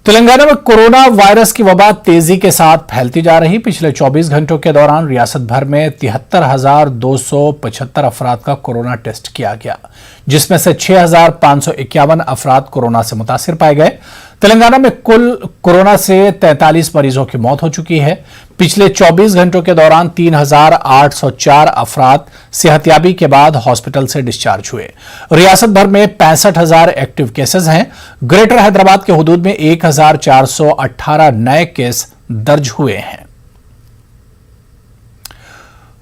तेलंगाना में corona virus की वबा तेजी के साथ फैलती जा रही। पिछले 24 घंटों के दौरान रियासत भर में 73,275 अफराद का कोरोना टेस्ट किया गया, जिसमें से 6,551 अफराद कोरोना से मुतासिर पाए गए। तेलंगाना में कुल कोरोना से 43 मरीजों की मौत हो चुकी है। पिछले 24 घंटों के दौरान 3,804 अफराद सेहतयाबी के बाद हॉस्पिटल से डिस्चार्ज हुए। रियासत भर में 65,000 एक्टिव केसेस हैं। ग्रेटर हैदराबाद के हुदूद में 1,418 नए केस दर्ज हुए हैं।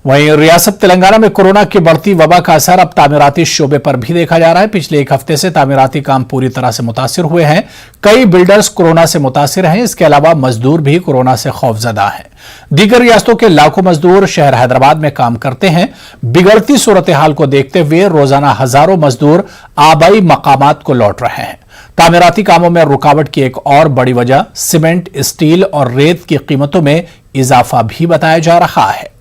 वहीं रियासत तेलंगाना में कोरोना की बढ़ती वबा का असर अब तामीराती शोबे पर भी देखा जा रहा है। पिछले एक हफ्ते से तामीराती काम पूरी तरह से मुतासिर हुए हैं। कई बिल्डर्स कोरोना से मुतासिर हैं। इसके अलावा मजदूर भी कोरोना से खौफजदा हैं। दीगर रियासतों के लाखों मजदूर शहर हैदराबाद में काम करते हैं। बिगड़ती सूरत हाल को देखते हुए रोजाना हजारों मजदूर आबाई मकामात को लौट रहे हैं। तामीराती कामों में रुकावट की एक और बड़ी वजह सीमेंट, स्टील और रेत की कीमतों में इजाफा भी बताया जा रहा है।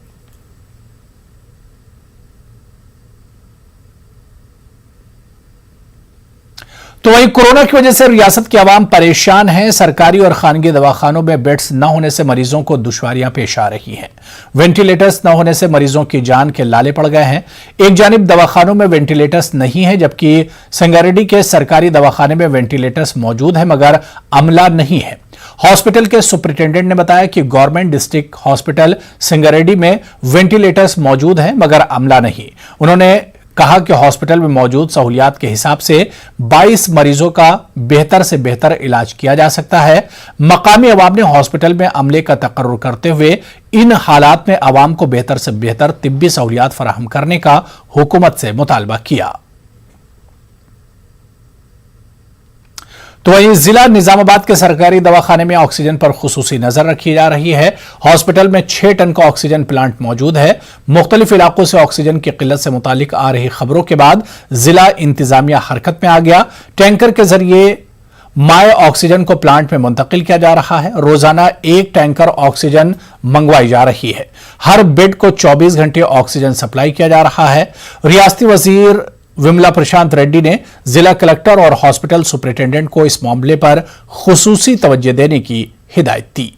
तो वहीं कोरोना की वजह से रियासत की आवाम परेशान है। सरकारी और खानगी दवाखानों में बेड्स न होने से मरीजों को दुश्वारियां पेश आ रही हैं। वेंटिलेटर्स न होने से मरीजों की जान के लाले पड़ गए हैं। एक जानिब दवाखानों में वेंटिलेटर्स नहीं है, जबकि संगारेड्डी के सरकारी दवाखाने में वेंटिलेटर्स मौजूद है मगर अमला नहीं है। हॉस्पिटल के सुपरिटेंडेंट ने बताया कि गवर्नमेंट डिस्ट्रिक्ट हॉस्पिटल संगारेड्डी में वेंटिलेटर्स मौजूद हैं मगर अमला नहीं। उन्होंने कहा कि हॉस्पिटल में मौजूद सहूलियात के हिसाब से 22 मरीजों का बेहतर से बेहतर इलाज किया जा सकता है। मकामी अवाम ने हॉस्पिटल में अमले का तकर्रुर करते हुए इन हालात में अवाम को बेहतर से बेहतर तिब्बी सहूलियात फराहम करने का हुकूमत से मुतालबा किया। तो वहीं जिला निजामाबाद के सरकारी दवाखाने में ऑक्सीजन पर खुसूसी नजर रखी जा रही है। हॉस्पिटल में 6 टन का ऑक्सीजन प्लांट मौजूद है। मुख्तलिफ इलाकों से ऑक्सीजन की किल्लत से मुतालिक आ रही खबरों के बाद जिला इंतजामिया हरकत में आ गया। टैंकर के जरिए माए ऑक्सीजन को प्लांट में मुंतकिल किया जा रहा है। रोजाना 1 टैंकर ऑक्सीजन मंगवाई जा रही है। हर बेड को 24 घंटे ऑक्सीजन सप्लाई किया जा रहा है। रियासती वजीर विमला प्रशांत रेड्डी ने जिला कलेक्टर और हॉस्पिटल सुपरिटेंडेंट को इस मामले पर खुसूसी तवज्जो देने की हिदायत दी।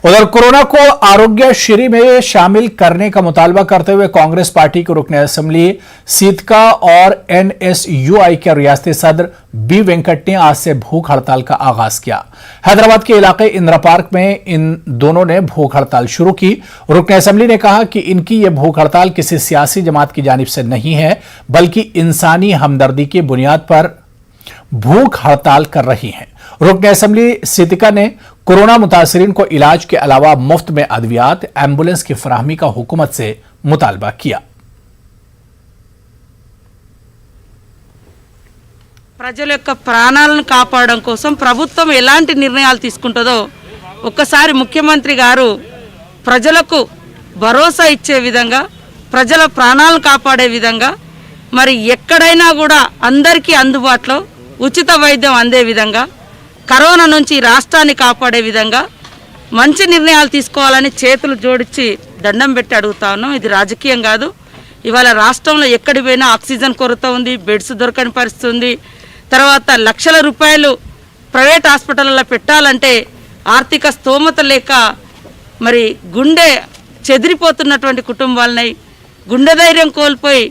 उधर कोरोना को आरोग्य श्री में शामिल करने का मुतालबा करते हुए कांग्रेस पार्टी के रुकने असेंबली सीतका और एनएसयूआई के रियासती सदर बी वेंकट ने आज से भूख हड़ताल का आगाज किया। हैदराबाद के इलाके इंदिरा पार्क में इन दोनों ने भूख हड़ताल शुरू की। रुकने असेंबली ने कहा कि इनकी यह भूख हड़ताल किसी सियासी जमात की जानिब से नहीं है, बल्कि इंसानी हमदर्दी की बुनियाद पर भूख हड़ताल कर रही हैं। रुकने असेंबली सीतिका ने कोरोना मुतासरीन को इलाज के अलावा मुफ्त में अद्वियात, एम्बुलेंस की फराहमी का हुकूमत से मुतालबा किया। ప్రజల యొక్క ప్రాణాలను కాపాడడం కోసం ప్రభుత్వం ఎలాంటి నిర్ణయాలు తీసుకుంటుందో ఒక్కసారి ముఖ్యమంత్రి గారు ప్రజలకు భరోసా ఇచ్చే విధంగా, ప్రజల ప్రాణాలను కాపాడే విధంగా, మరి ఎక్కడైనా కూడా అందరికీ అందుబాటులో ఉచిత వైద్యం అందే విధంగా, కరోనా నుంచి రాష్ట్రాన్ని కాపాడే విధంగా మంచి నిర్ణయాలు తీసుకోవాలని చేతులు జోడించి దండం పెట్టి అడుగుతా ఉన్నాం. ఇది రాజకీయం కాదు. ఇవాళ రాష్ట్రంలో ఎక్కడి పోయినా ఆక్సిజన్ కొరత ఉంది, బెడ్స్ దొరకని పరిస్థితి ఉంది. తర్వాత లక్షల రూపాయలు ప్రైవేట్ హాస్పిటల్లో పెట్టాలంటే ఆర్థిక స్తోమత లేక మరి గుండె చెదిరిపోతున్నటువంటి కుటుంబాలున్నాయి. గుండె ధైర్యం కోల్పోయి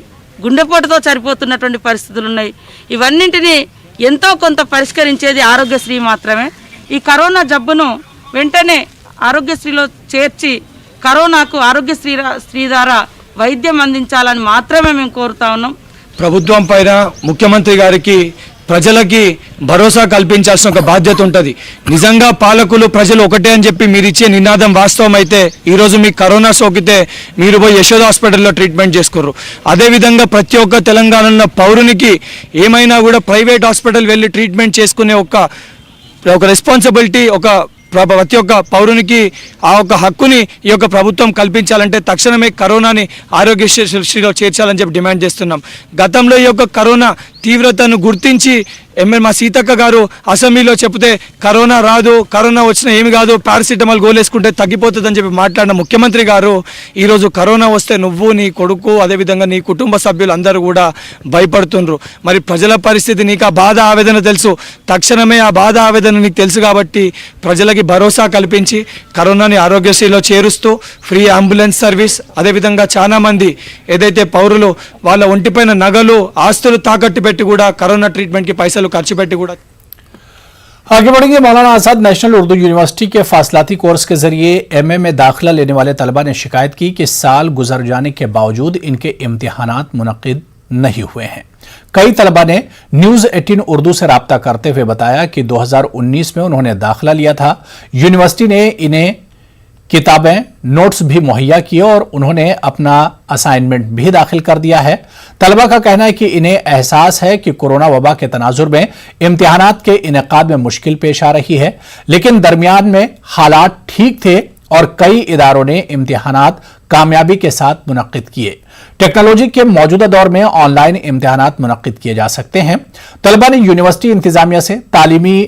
గుండెపోటుతో చనిపోతున్నటువంటి పరిస్థితులు ఉన్నాయి. ఇవన్నింటినీ ఎంతో కొంత పరిష్కరించేది ఆరోగ్యశ్రీ మాత్రమే. ఈ కరోనా జబ్బును వెంటనే ఆరోగ్యశ్రీలో చేర్చి కరోనాకు ఆరోగ్యశ్రీ ద్వారా వైద్యం అందించాలని మాత్రమే మేము కోరుతా ఉన్నాం. ప్రభుత్వం పైన ముఖ్యమంత్రి గారికి ప్రజలకి భరోసా కల్పించాల్సిన ఒక బాధ్యత ఉంటుంది. నిజంగా పాలకులు ప్రజలు ఒకటే అని చెప్పి మీరు ఇచ్చే నినాదం వాస్తవం అయితే ఈరోజు మీకు కరోనా సోకితే మీరు పోయి యశోద హాస్పిటల్లో ట్రీట్మెంట్ చేసుకోరు. అదేవిధంగా ప్రతి ఒక్క తెలంగాణలో పౌరునికి ఏమైనా కూడా ప్రైవేట్ హాస్పిటల్ వెళ్ళి ట్రీట్మెంట్ చేసుకునే ఒక రెస్పాన్సిబిలిటీ ప్రతి ఒక్క పౌరునికి ఆ ఒక హక్కుని ఈ యొక్క ప్రభుత్వం కల్పించాలంటే తక్షణమే కరోనాని ఆరోగ్యశ్రీలో చేర్చాలని చెప్పి డిమాండ్ చేస్తున్నాం. గతంలో ఈ యొక్క కరోనా తీవ్రతను గుర్తించి మా సీతక్క గారు అసెంబ్లీలో చెప్తే కరోనా రాదు, కరోనా వచ్చినా ఏమి కాదు, పారాసిటమాల్ గోలేసుకుంటే తగ్గిపోతుందని చెప్పి మాట్లాడిన ముఖ్యమంత్రి గారు ఈరోజు కరోనా వస్తే నువ్వు, నీ కొడుకు, అదేవిధంగా నీ కుటుంబ సభ్యులు అందరూ కూడా భయపడుతుండ్రు. మరి ప్రజల పరిస్థితి నీకు ఆ బాధ ఆవేదన తెలుసు, తక్షణమే ఆ బాధ ఆవేదన నీకు తెలుసు కాబట్టి ప్రజలకి భరోసా కల్పించి కరోనాని ఆరోగ్యశ్రీలో చేరుస్తూ ఫ్రీ అంబులెన్స్ సర్వీస్, అదేవిధంగా చాలా మంది ఏదైతే పౌరులు వాళ్ళ ఒంటిపైన నగలు, ఆస్తులు తాకట్టు పెట్టి కూడా కరోనా ట్రీట్మెంట్కి పైసలు ఖర్చు పెట్టి కూడా. आगे बढ़ेंगे। मौलाना आजाद नेशनल उर्दू यूनिवर्सिटी के फासलाती कोर्स के जरिए एमए में दाखिला लेने वाले तलबा ने शिकायत की कि साल गुजर जाने के बावजूद इनके इम्तिहानात मुनक्किद नहीं हुए हैं। कई तलबा ने न्यूज़ 18 उर्दू से राब्ता करते हुए बताया कि 2019 में उन्होंने दाखिला लिया था। यूनिवर्सिटी ने इन्हें किताबें, नोट्स भी मुहैया किए और उन्होंने अपना असाइनमेंट भी दाखिल कर दिया है। तलबा का कहना है कि इन्हें एहसास है कि कोरोना वबा के तनाजुर में इम्तिहानात के इनेकाद में मुश्किल पेश आ रही है, लेकिन दरमियान में हालात ठीक थे और कई इदारों ने इम्तिहानात कामयाबी के साथ मुनक्किद किए। टेक्नोलॉजी के मौजूदा दौर में ऑनलाइन इम्तिहानात मुनक्किद किए जा सकते हैं। तलबा ने यूनिवर्सिटी इंतजामिया से तालीमी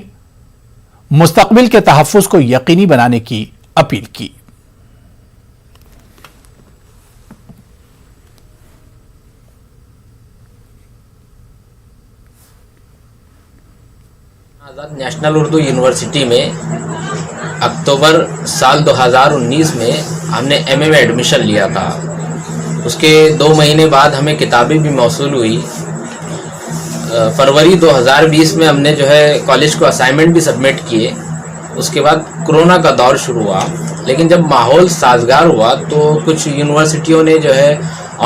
मुस्तकबिल के तहफ़्फ़ुज़ को यकीनी बनाने की अपील की। आज़ाद नेशनल उर्दू यूनिवर्सिटी में अक्टूबर साल 2019 में हमने एमए में एडमिशन लिया था। उसके 2 महीने बाद हमें किताबें भी मौसूल हुई। फरवरी 2020 में हमने जो है कॉलेज को असाइनमेंट भी सबमिट किए। उसके बाद कोरोना का दौर शुरू हुआ, लेकिन जब माहौल साजगार हुआ तो कुछ यूनिवर्सिटियों ने जो है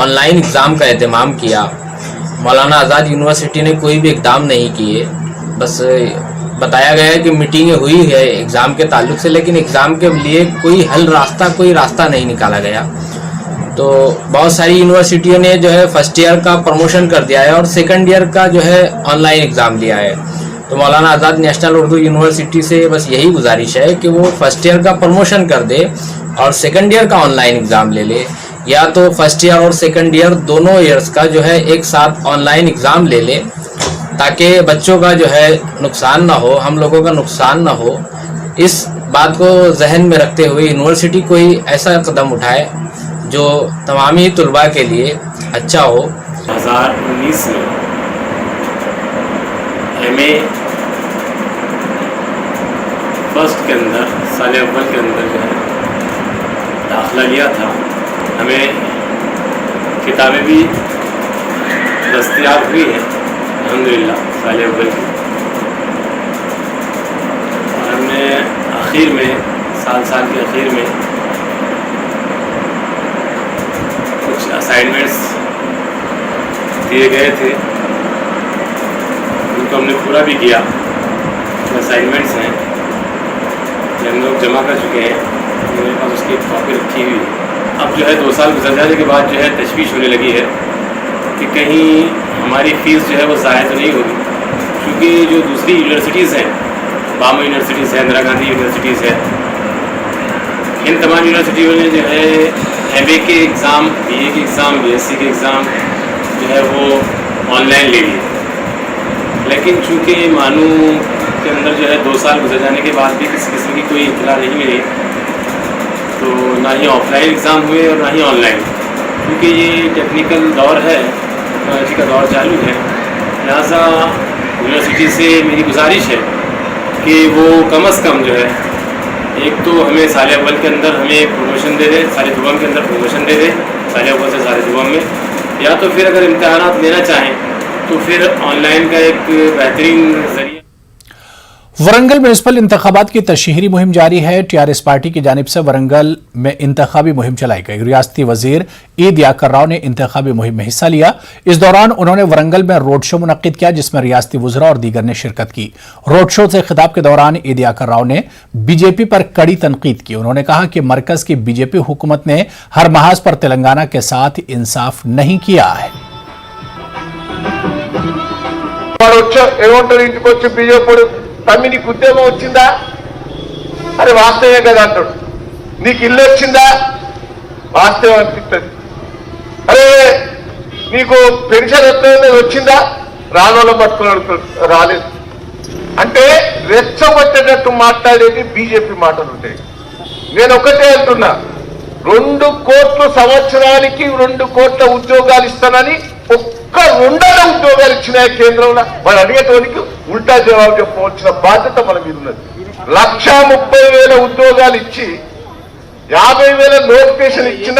ऑनलाइन एग्ज़ाम का एहतमाम किया। मौलाना आज़ाद यूनिवर्सिटी ने कोई भी इक़दाम नहीं किए, बस बताया गया है कि मीटिंगें हुई है एग्ज़ाम के ताल्लुक से, लेकिन एग्ज़ाम के लिए कोई रास्ता नहीं निकाला गया। तो बहुत सारी यूनिवर्सिटियों ने जो है फर्स्ट ईयर का प्रमोशन कर दिया है और सेकंड ईयर का जो है ऑनलाइन एग्ज़ाम लिया है। तो मौलाना आज़ाद नेशनल उर्दू यूनिवर्सिटी से बस यही गुजारिश है कि वो फर्स्ट ईयर का प्रमोशन कर दे और सेकंड ईयर का ऑनलाइन एग्ज़ाम ले ले, या तो फर्स्ट ईयर और सेकंड ईयर दोनों ईयर्स का जो है एक साथ ऑनलाइन एग्ज़ाम ले ले, ताकि बच्चों का जो है नुकसान ना हो, हम लोगों का नुकसान ना हो। इस बात को जहन में रखते हुए यूनिवर्सिटी कोई ऐसा कदम उठाए जो तमामी तुलबा के लिए अच्छा हो। 2019 में एमए फर्स्ट के अंदर साल अव्वल के अंदर जो है दाखिला लिया था। हमें किताबें भी दस्तयाब हुई हैं अल्हम्दुलिल्लाह साल अव्वल की, और हमने आखिर में साल के आखिर में कुछ असाइनमेंट्स दिए गए थे, उनको हमने पूरा भी किया। जो असाइनमेंट्स हैं हम लोग जमा कर चुके हैं, मेरे पास उसकी कॉपी रखी हुई है। अब जो है 2 साल गुजर जाने के बाद जो है तशवीश होने लगी है कि कहीं हमारी फ़ीस जो है वो ज़ाया तो नहीं होगी, क्योंकि जो दूसरी यूनिवर्सिटीज़ हैं, बामो यूनिवर्सिटीज़ है, इंदिरा गांधी यूनिवर्सिटीज़ है, इन तमाम यूनिवर्सिटियों ने जो है एमए के एग्ज़ाम, बीए के एग्ज़ाम, बीएससी के एग्ज़ाम जो है वो ऑनलाइन ले लिए। लेकिन चूँकि मानू के अंदर जो है 2 साल गुजर जाने के बाद भी किसी किस्म की कोई इत्तला नहीं मिली, तो ना ही ऑफलाइन एग्ज़ाम हुए और ना ही ऑनलाइन, क्योंकि ये टेक्निकल दौर है, टेक्नोलॉजी का दौर चालू है। लिहाजा यूनिवर्सिटी से मेरी गुजारिश है कि वो कम अज़ कम जो है एक तो हमें साल अव्वल के अंदर हमें प्रमोशन दे दे, साल दुआम के अंदर प्रमोशन दे दे, साल अव्वल से साल दुआम में, या तो फिर अगर इम्तिहानात लेना चाहें तो फिर ऑनलाइन का एक बेहतरीन ज़रिया। वरंगल म्यूनिसिपल इंतखाबात की तशहीरी मुहिम जारी है। टीआरएस पार्टी की जानिब से वरंगल में इंतखाबी मुहिम चलाई गई। रियासती वजीर ईद याकर राव ने इंतखाबी मुहिम में हिस्सा लिया। इस दौरान उन्होंने वरंगल में रोड शो मुनक्किद किया, जिसमें रियासती वज़रा और दीगर ने शिरकत की। रोड शो से खिताब के दौरान ईद याकर राव ने बीजेपी पर कड़ी तनकीद की। उन्होंने कहा कि मरकज की बीजेपी हुकूमत ने हर महाज पर तेलंगाना के साथ इंसाफ नहीं किया है। తమ్మి నీకు ఉద్యోగం వచ్చిందా? అరే వాస్తవే కదా అంటాడు. నీకు ఇల్లు వచ్చిందా? వాస్తవం అనిపిస్తుంది. అరే నీకు పెన్షన్ వచ్చిందా? రానోళ్ళ పట్టుకుని రాలేదు. అంటే రెచ్చగొట్టేటట్టు మాట్లాడేది బీజేపీ మాటలు ఉంటాయి. నేను ఒకటే అంటున్నా, 2 కోట్ల సంవత్సరానికి 2 కోట్ల ఉద్యోగాలు ఇస్తానని ఒక్క 2 ఉద్యోగాలు ఇచ్చినాయి కేంద్రంలో. వాళ్ళు అడిగేటోనికి ఉల్టా జవాబు చెప్పవలసిన బాధ్యత మన మీద ఉన్నది. 1,30,000 ఉద్యోగాలు ఇచ్చి 50,000 నోటిఫికేషన్ ఇచ్చిన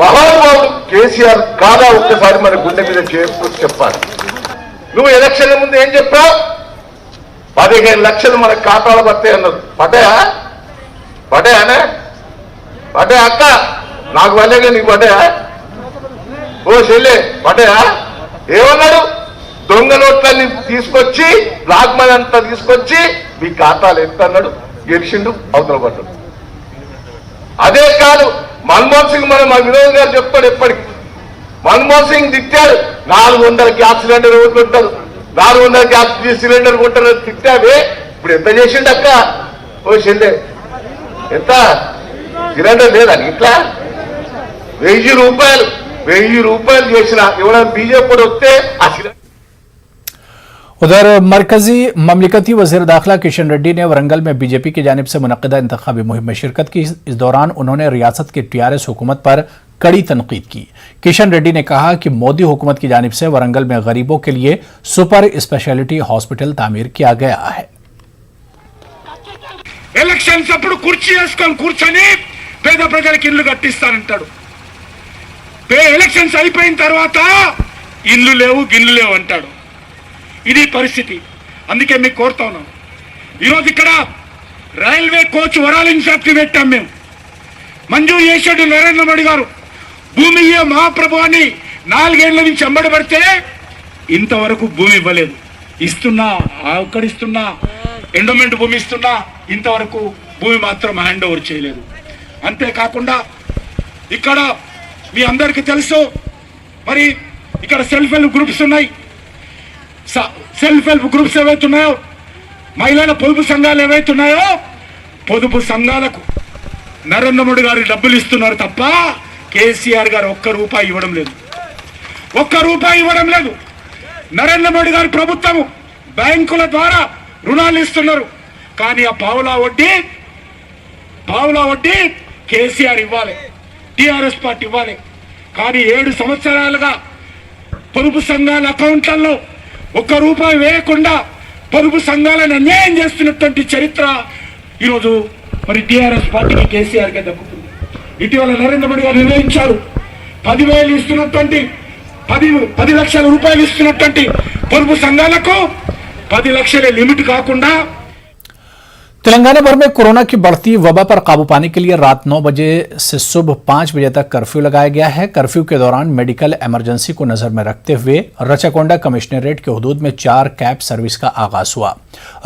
మహానుభావుడు కేసీఆర్ కాదా? ఒక్కసారి మన గుండె మీద చేసుకుని చెప్పాలి. నువ్వు ఎలక్షన్ల ముందు ఏం చెప్పావు? 15 లక్షలు మన ఖాతాలో పడతాయి అన్నారు. పడ్డాయా? పడ్డాయానే? పడ్డాయా అక్క? నాకు పడలేగా, నీకు పడ్డాయా? ఓ చెల్లె పడ్డాయా? ఏమన్నాడు? దొంగ నోట్లన్నీ తీసుకొచ్చి బ్లాక్ మనీ అంతా తీసుకొచ్చి మీ ఖాతాలు ఎంత అన్నాడు. గెలిచిండు, అవతల పడ్డాడు. అదే కాదు, మన్మోహన్ సింగ్ మన వినోద్ గారు చెప్తాడు ఎప్పటికి. మన్మోహన్ సింగ్ తిట్టాడు, 400 గ్యాస్ సిలిండర్ కొంటారు, 400 గ్యాస్ సిలిండర్ కొంటారు తిట్టావే. ఇప్పుడు ఎంత చేసిండు అక్క? ఓ చెల్లె ఎంత సిలిండర్ లేదా ఇట్లా? 1000 రూపాయలు చేసిన ఎవరైనా బీజేపీ వస్తే ఆ సిలిండర్. उधर मरकजी ममलिकती वज़ीर दाखिला किशन रेड्डी ने वरंगल में बीजेपी की जानिब से मुनक़्क़दा इंतखाबी मुहिम में शिरकत की। इस दौरान उन्होंने रियासत की टीआरएस हुकूमत पर कड़ी तनकीद की। किशन रेड्डी ने कहा कि मोदी हुकूमत की जानिब से वरंगल में गरीबों के लिए सुपर स्पेशलिटी हॉस्पिटल तामीर किया गया है। ఎలక్షన్స్ అప్పుడు కుర్చీ వేసుకొని కూర్చొని పేద ప్రజలకు ఇల్లు కట్టిస్తానంటాడు. ఎలక్షన్స్ అయిపోయిన తర్వాత ఇల్లు లేవు గిల్లు లేవు అంటాడు. ఇది పరిస్థితి. అందుకే మీకు కోరుతా ఉన్నాం, ఈరోజు ఇక్కడ రైల్వే కోచ్ వరాలింగ్ ఫ్యాక్టరీ పెట్టాం మేము. మంజూరు చేసాడు నరేంద్ర మోడీ గారు. భూమి మహాప్రభు అని 4 ఏళ్ల నుంచి అమ్మడబడితే ఇంతవరకు భూమి ఇవ్వలేదు. ఇస్తున్నా, అక్కడిస్తున్నా, ఎండోమెంట్ భూమి ఇస్తున్నా, ఇంతవరకు భూమి మాత్రం హ్యాండ్ ఓవర్ చేయలేదు. అంతేకాకుండా ఇక్కడ మీ అందరికీ తెలుసు, మరి ఇక్కడ సెల్ఫ్ హెల్ప్ గ్రూప్స్ ఉన్నాయి. సెల్ఫ్ హెల్ప్ గ్రూప్స్ ఏవైతున్నాయో, మహిళల పొదుపు సంఘాలు ఏవైతున్నాయో, పొదుపు సంఘాలకు నరేంద్ర మోడీ గారు డబ్బులు ఇస్తున్నారు తప్ప కేసీఆర్ గారు ఒక్క రూపాయి ఇవ్వడం లేదు. నరేంద్ర మోడీ గారి ప్రభుత్వం బ్యాంకుల ద్వారా రుణాలు ఇస్తున్నారు. కానీ ఆ పావులా వడ్డీ కేసీఆర్ ఇవ్వాలి, టీఆర్ఎస్ పార్టీ ఇవ్వాలి. కానీ 7 సంవత్సరాలుగా పొదుపు సంఘాల అకౌంట్లలో ఒక్క రూపాయి వేయకుండా పొదుపు సంఘాలను అన్యాయం చేస్తున్నటువంటి చరిత్ర ఈరోజు మరి టీఆర్ఎస్ పార్టీకి కేసీఆర్కే దక్కుతుంది. ఇటీవల నరేంద్ర మోడీ గారు నిర్ణయించారు, 10,000 ఇస్తున్నటువంటి 10 లక్షల రూపాయలు ఇస్తున్నటువంటి పొదుపు సంఘాలకు 10 లక్షల లిమిట్ కాకుండా तेलंगाना भर में कोरोना की बढ़ती वबा पर काबू पाने के लिए रात 9 बजे से सुबह 5 बजे तक कर्फ्यू लगाया गया है। कर्फ्यू के दौरान मेडिकल इमरजेंसी को नजर में रखते हुए रचाकोंडा कमिश्नरेट के हुदूद में 4 कैब सर्विस का आगाज हुआ।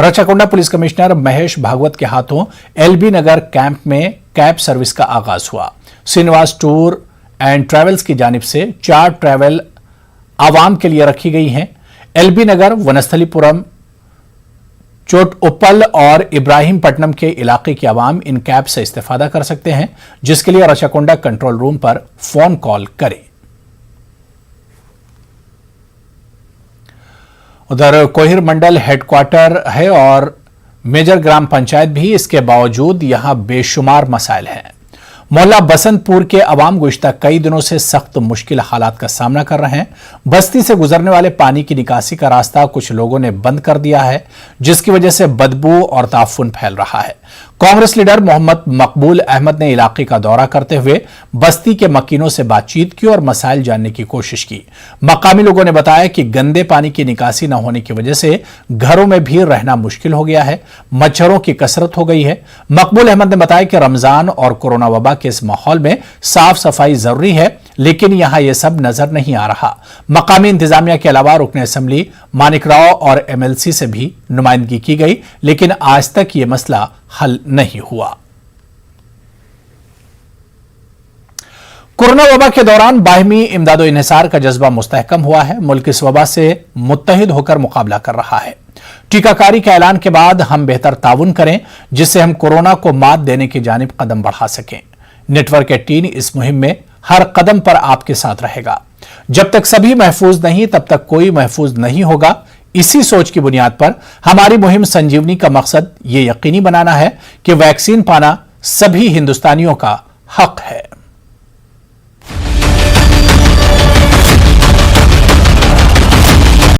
रचाकोंडा पुलिस कमिश्नर महेश भागवत के हाथों एलबी नगर कैंप में कैब सर्विस का आगाज हुआ। श्रीनिवास टूर एंड ट्रैवल्स की जानिब से 4 ट्रैवल आवाम के लिए रखी गई हैं। एलबी नगर, वनस्थलीपुरम, चोट उपल और इब्राहिम पट्टनम के इलाके की आवाम इन कैब से इस्तेफादा कर सकते हैं, जिसके लिए रचाकोंडा कंट्रोल रूम पर फोन कॉल करें। उधर कोहिर मंडल हेडक्वार्टर है और मेजर ग्राम पंचायत भी, इसके बावजूद यहां बेशुमार मसाइल हैं। मोहल्ला बसंतपुर के अवाम गुज़िश्ता कई दिनों से सख्त मुश्किल हालात का सामना कर रहे हैं। बस्ती से गुजरने वाले पानी की निकासी का रास्ता कुछ लोगों ने बंद कर दिया है, जिसकी वजह से बदबू और ताफुन फैल रहा है। कांग्रेस लीडर मोहम्मद मकबूल अहमद ने इलाके का दौरा करते हुए बस्ती के मकीनों से बातचीत की और मसाइल जानने की कोशिश की। मकामी लोगों ने बताया कि गंदे पानी की निकासी न होने की वजह से घरों में भी रहना मुश्किल हो गया है, मच्छरों की कसरत हो गई है। मकबूल अहमद ने बताया कि रमजान और कोरोना वबा के इस माहौल में साफ सफाई जरूरी है, लेकिन यहां यह सब नजर नहीं आ रहा। मकामी इंतजामिया के अलावा रुकन असेंबली मानिक राव और एमएलसी से भी नुमाइंदगी की गई, लेकिन आज तक यह मसला हल नहीं हुआ। कोरोना वबा के दौरान बाहिमी इमदादो इन्हिसार का जज्बा मुस्तहकम हुआ है। मुल्क इस वबा से मुत्तहिद होकर मुकाबला कर रहा है। टीकाकारी के ऐलान के बाद हम बेहतर ताउन करें, जिससे हम कोरोना को मात देने की जानिब कदम बढ़ा सकें। नेटवर्क 18 इस मुहिम में हर कदम पर आपके साथ रहेगा। जब तक सभी महफूज नहीं, तब तक कोई महफूज नहीं होगा। इसी सोच की बुनियाद पर हमारी मुहिम संजीवनी का मकसद ये यकीनी बनाना है कि वैक्सीन पाना सभी हिंदुस्तानियों का हक है।